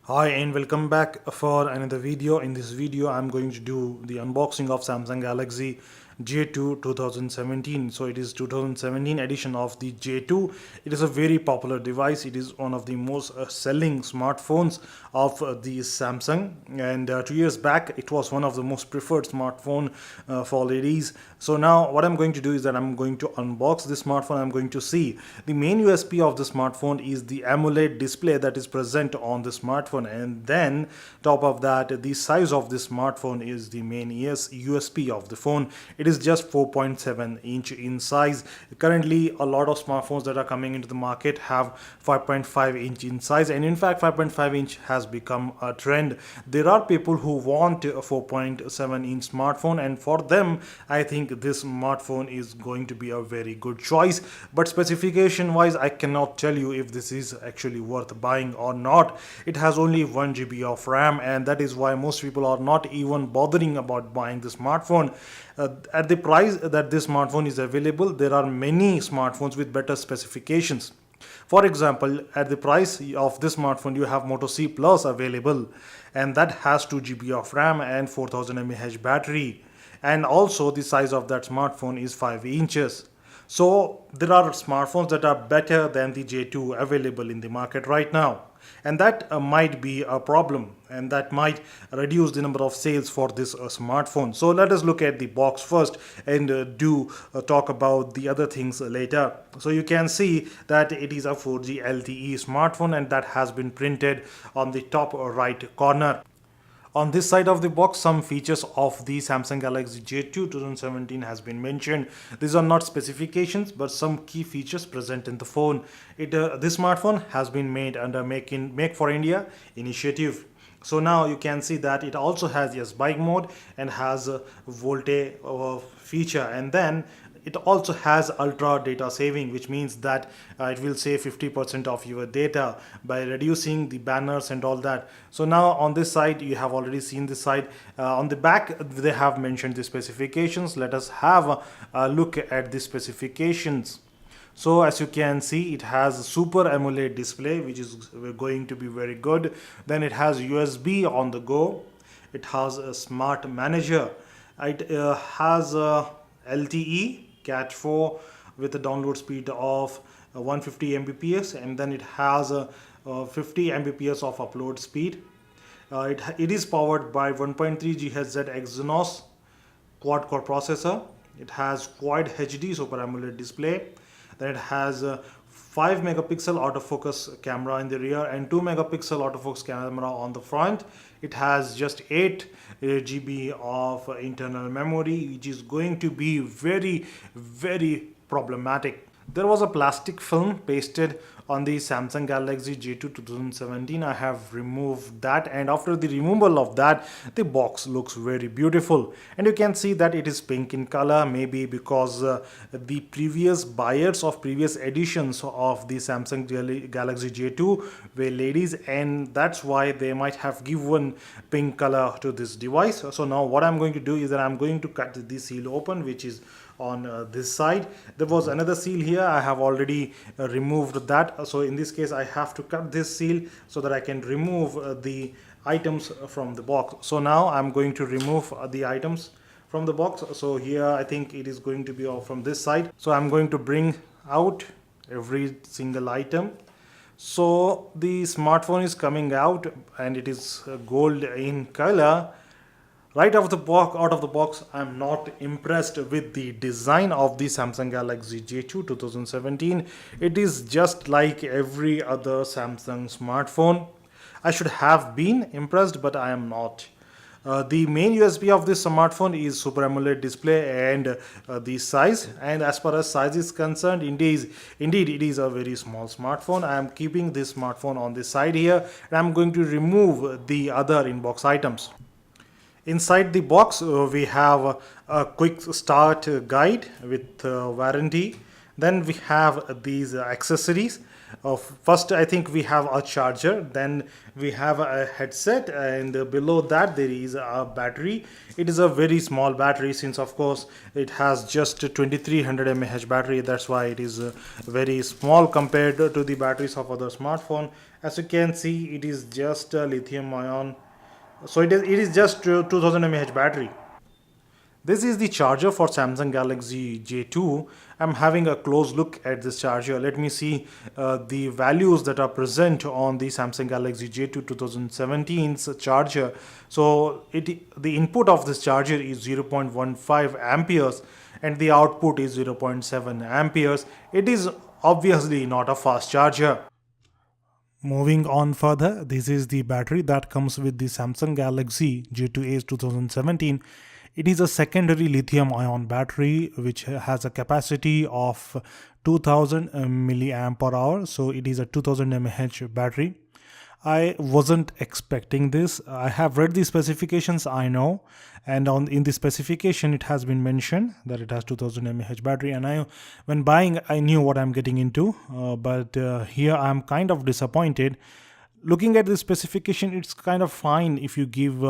Hi and welcome back for another video. In this video I'm going to do the unboxing of Samsung Galaxy J2 2017. So it is 2017 edition of the J2. It is a very popular device. It is one of the most selling smartphones of the Samsung, and 2 years back it was one of the most preferred smartphone for ladies. So now what I'm going to do is that I'm going to unbox this smartphone. I'm going to see the main USP of the smartphone is the AMOLED display that is present on the smartphone, and then top of that the size of the smartphone is the main USP of the phone. It is just 4.7 inch in size. Currently a lot of smartphones that are coming into the market have 5.5 inch in size, and in fact 5.5 inch has become a trend. There are people who want a 4.7 inch smartphone, and for them I think this smartphone is going to be a very good choice. But specification wise I cannot tell you if this is actually worth buying or not. It has only 1 GB of RAM, and that is why most people are not even bothering about buying the smartphone. At the price that this smartphone is available, there are many smartphones with better specifications. For example, at the price of this smartphone you have Moto C Plus available, and that has 2 GB of RAM and 4000 mAh battery, and also the size of that smartphone is 5 inches. So there are smartphones that are better than the J2 available in the market right now, and that might be a problem, and that might reduce the number of sales for this smartphone. So let us look at the box first and do talk about the other things later. So you can see that it is a 4G LTE smartphone, and that has been printed on the top right corner. On this side of the box, some features of the Samsung Galaxy J2 2017 has been mentioned. These are not specifications but some key features present in the phone. This smartphone has been made under Make for India initiative. So now you can see that it also has bike mode and has a volte feature, and then it also has ultra data saving, which means that it will save 50% of your data by reducing the banners and all that. So now on this side, you have already seen this side. On the back they have mentioned the specifications. Let us have a look at the specifications. So as you can see, it has a super AMOLED display, which is going to be very good. Then it has USB on the go. It has a smart manager. It has a LTE Cat 4 with a download speed of 150 Mbps, and then it has a 50 Mbps of upload speed. It is powered by 1.3 GHz Exynos quad core processor. It has Quad HD Super AMOLED display. Then it has a 5 megapixel autofocus camera in the rear and 2 megapixel autofocus camera on the front. It has just 8 GB of internal memory, which is going to be very problematic. There was a plastic film pasted on the Samsung Galaxy J2 2017. I have removed that, and after the removal of that, the box looks very beautiful, and you can see that it is pink in color, maybe because the previous buyers of previous editions of the Samsung Galaxy J2 were ladies, and that's why they might have given pink color to this device. So now what I'm going to do is that I'm going to cut the seal open, which is on this side. There was another seal here. I have already removed that. So in this case I have to cut this seal so that I can remove the items from the box. So now I'm going to remove the items from the box. So here I think it is going to be off from this side. So I'm going to bring out every single item. So the smartphone is coming out, and it is gold in color. Right out of the box, I'm not impressed with the design of the Samsung Galaxy J2 2017. It is just like every other Samsung smartphone. I should have been impressed, but I am not. The main USB of this smartphone is Super AMOLED display and the size. And as far as size is concerned, indeed it is a very small smartphone. I am keeping this smartphone on the side here, and I'm going to remove the other inbox items. Inside the box, we have a quick start guide with warranty. Then we have these accessories. First, I think we have a charger, then we have a headset, and below that there is a battery. It is a very small battery, since of course it has just 2300 mAh battery. That's why it is very small compared to the batteries of other smartphone. As you can see, it is just a lithium ion, so it is just 2000 mAh battery. This is the charger for Samsung Galaxy J2. I'm having a close look at this charger. Let me see the values that are present on the Samsung Galaxy J2 2017's charger. So the input of this charger is 0.15 amperes and the output is 0.7 amperes. It is obviously not a fast charger. Moving on further, this is the battery that comes with the Samsung Galaxy J2 Ace 2017. It is a secondary lithium ion battery which has a capacity of 2000 milliamp per hour. So it is a 2000 mAh battery. I wasn't expecting this. I have read the specifications, I know, and in the specification it has been mentioned that it has 2000 mAh battery, and when buying I knew what I'm getting into, but here I'm kind of disappointed. Looking at the specification, it's kind of fine if you give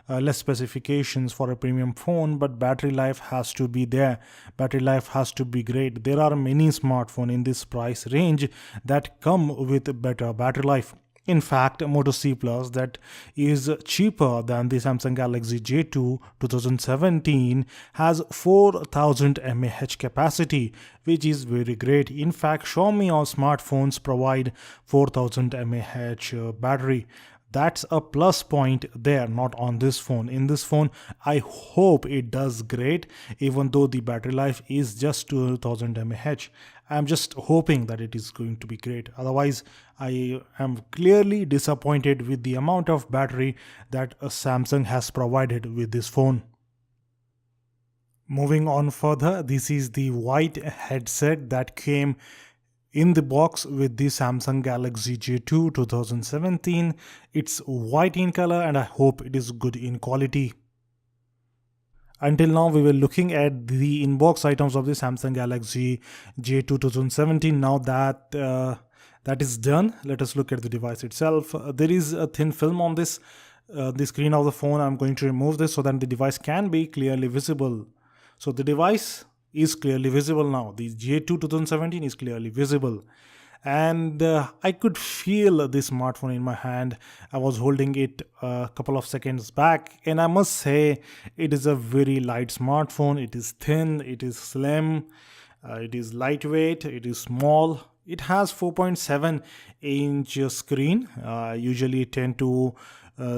less specifications for a premium phone, but battery life has to be there. Battery life has to be great. There are many smartphones in this price range that come with better battery life. In fact, Moto C Plus, that is cheaper than the Samsung Galaxy J2 2017, has 4000 mAh capacity, which is very great. In fact, Xiaomi or smartphones provide 4000 mAh battery. That's a plus point there, not on this phone. In this phone, I hope it does great, even though the battery life is just 2000 mAh. I'm just hoping that it is going to be great. Otherwise, I am clearly disappointed with the amount of battery that Samsung has provided with this phone. Moving on further, this is the white headset that came in the box with the Samsung Galaxy J2 2017. It's white in color and I hope it is good in quality. Until now, we were looking at the inbox items of the Samsung Galaxy J2 2017. Now that that is done, let us look at the device itself. There is a thin film on this the screen of the phone. I'm going to remove this so that the device can be clearly visible. So the device is clearly visible now. The J2 2017 is clearly visible. And I could feel this smartphone in my hand. I was holding it a couple of seconds back, and I must say it is a very light smartphone. It is thin, it is slim, it is lightweight, it is small. It has 4.7-inch screen. Usually tend to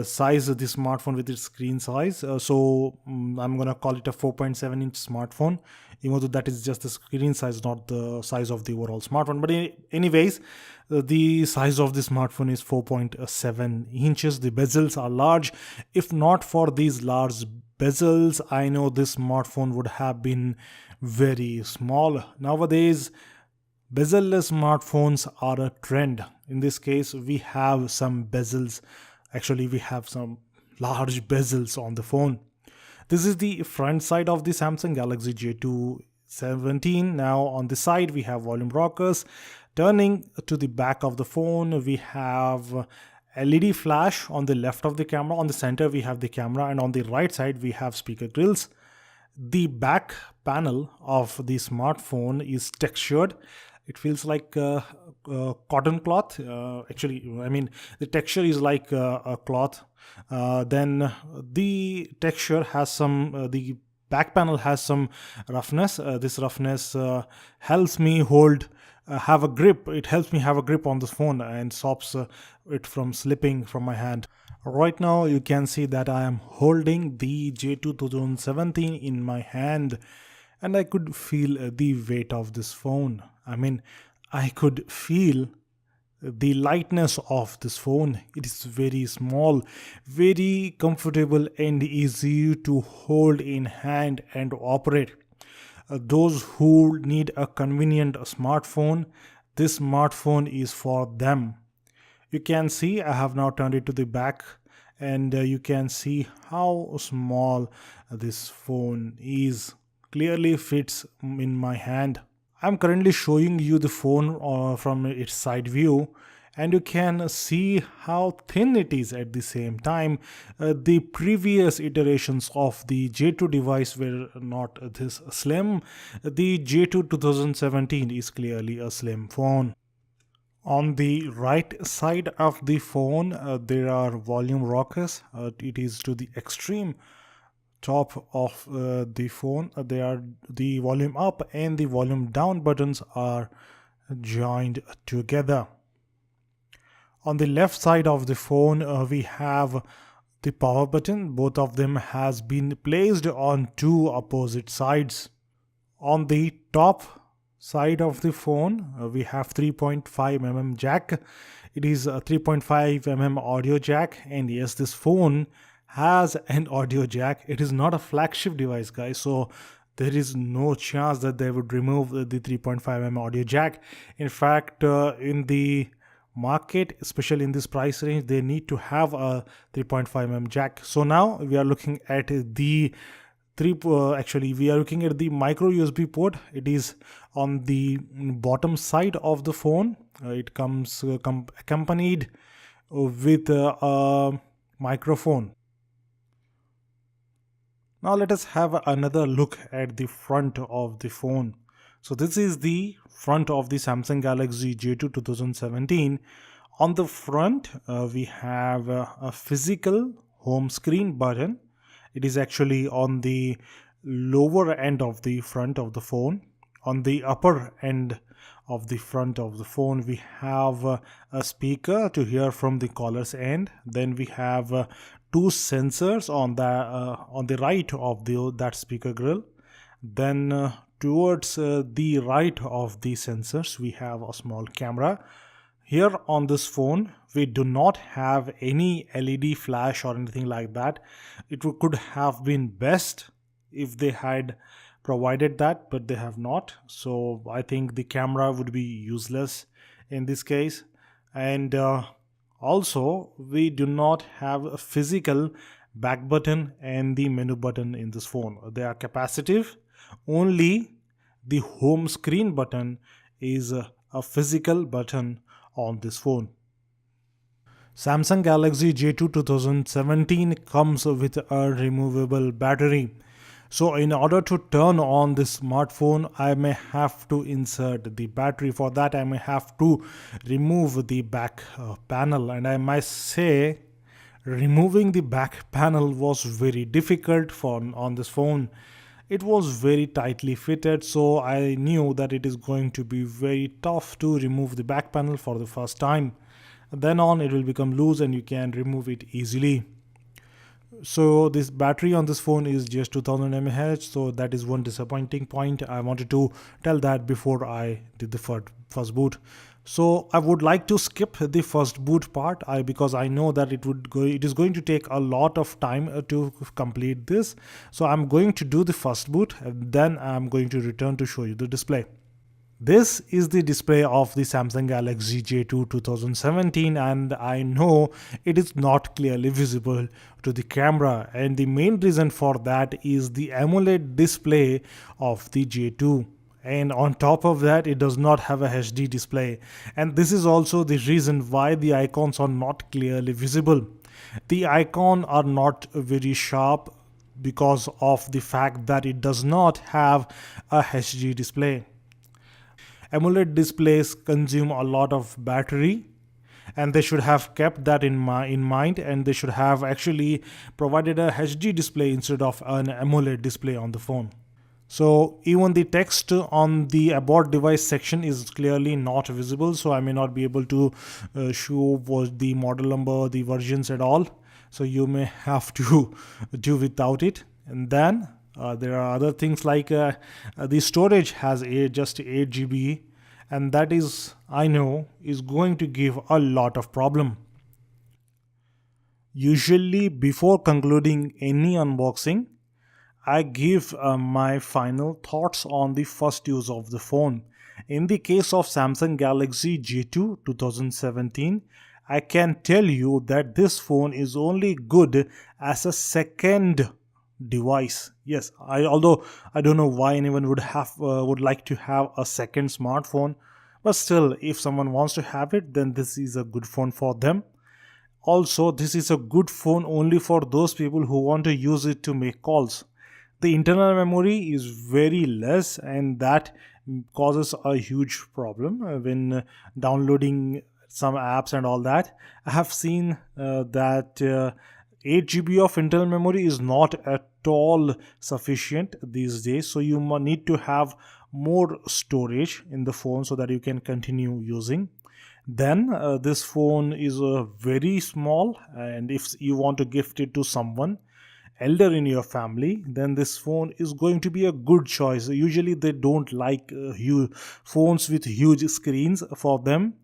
size this smartphone with its screen size. I'm gonna call it a 4.7-inch smartphone, even though that is just the screen size, not the size of the overall smartphone. But anyways, the size of the smartphone is 4.7 inches. The bezels are large. If not for these large bezels, I know this smartphone would have been very small. Nowadays, bezel-less smartphones are a trend. In this case, we have some bezels. Actually, we have some large bezels on the phone. This is the front side of the Samsung Galaxy J2 17. Now on the side, we have volume rockers. Turning to the back of the phone, we have LED flash on the left of the camera. On the center, we have the camera, and on the right side, we have speaker grills. The back panel of the smartphone is textured. It feels like cotton cloth. The texture is like a cloth. Then the texture has the back panel has some roughness. This roughness helps me have a grip. It helps me have a grip on the phone and stops it from slipping from my hand. Right now, you can see that I am holding the J2 2017 in my hand, and I could feel the weight of this phone. I could feel the lightness of this phone. It is very small, very comfortable, and easy to hold in hand and operate. Those who need a convenient smartphone, this smartphone is for them. You can see I have now turned it to the back, and you can see how small this phone is. Clearly fits in my hand. I'm currently showing you the phone from its side view, and you can see how thin it is at the same time. The previous iterations of the J2 device were not this slim. The J2 2017 is clearly a slim phone. On the right side of the phone, there are volume rockers. It is to the extreme top of the phone. They are the volume up and the volume down buttons are joined together. On the left side of the phone, we have the power button. Both of them has been placed on two opposite sides. On the top side of the phone, we have 3.5 mm jack. It is a 3.5 mm audio jack, and yes, this phone has an audio jack. It is not a flagship device, guys, so there is no chance that they would remove the 3.5 mm audio jack. In fact, in the market, especially in this price range, they need to have a 3.5 mm jack. So now we are looking at the actually we are looking at the micro USB port. It is on the bottom side of the phone. It comes accompanied with a microphone. Now let us have another look at the front of the phone. So this is the front of the Samsung Galaxy J2 2017. On the front, we have a physical home screen button. It is actually on the lower end of the front of the phone. On the upper end of the front of the phone, we have a speaker to hear from the caller's end. Then we have two sensors on the right of that speaker grill. Then towards the right of the sensors, we have a small camera. Here on this phone, we do not have any LED flash or anything like that. It could have been best if they had provided that, but they have not. So I think the camera would be useless in this case. And also, we do not have a physical back button and the menu button in this phone. They are capacitive. Only the home screen button is a physical button on this phone. Samsung Galaxy J2 2017 comes with a removable battery. So in order to turn on this smartphone, I may have to insert the battery. For that, I may have to remove the back panel. And I must say, removing the back panel was very difficult on this phone. It was very tightly fitted, so I knew that it is going to be very tough to remove the back panel for the first time. Then on, it will become loose and you can remove it easily. So this battery on this phone is just 2000 mAh, so that is one disappointing point. I wanted to tell that before I did the first boot. So I would like to skip the first boot part because I know that it is going to take a lot of time to complete this. So I'm going to do the first boot and then I'm going to return to show you the display. This is the display of the Samsung Galaxy J2 2017, and I know it is not clearly visible to the camera, and the main reason for that is the AMOLED display of the J2. And on top of that, it does not have a HD display, and this is also the reason why the icons are not clearly visible. The icons are not very sharp because of the fact that it does not have a HD display. AMOLED displays consume a lot of battery, and they should have kept that in mind, and they should have actually provided a HD display instead of an AMOLED display on the phone. So even the text on the about device section is clearly not visible, so I may not be able to show the model number, the versions at all. So you may have to do without it. And then there are other things like the storage has just 8 GB, and that is, I know, is going to give a lot of problem. Usually before concluding any unboxing, I give my final thoughts on the first use of the phone. In the case of Samsung Galaxy J2 2017, I can tell you that this phone is only good as a second device. Yes, although I don't know why anyone would like to have a second smartphone, but still, if someone wants to have it, then this is a good phone for them. Also, this is a good phone only for those people who want to use it to make calls. The internal memory is very less, and that causes a huge problem when downloading some apps and all that. I have seen that 8 GB of internal memory is not at all sufficient these days, so you need to have more storage in the phone so that you can continue using. Then this phone is very small, and if you want to gift it to someone elder in your family, then this phone is going to be a good choice. Usually they don't like huge phones with huge screens. For them,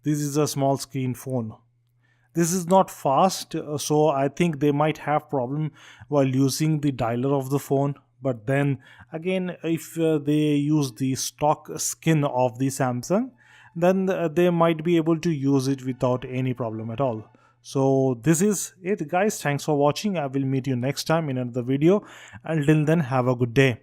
this is a small screen phone. This is not fast, so I think they might have problem while using the dialer of the phone. But then again, if they use the stock skin of the Samsung, then they might be able to use it without any problem at all. So this is it, guys. Thanks for watching. I will meet you next time in another video. Until then, have a good day.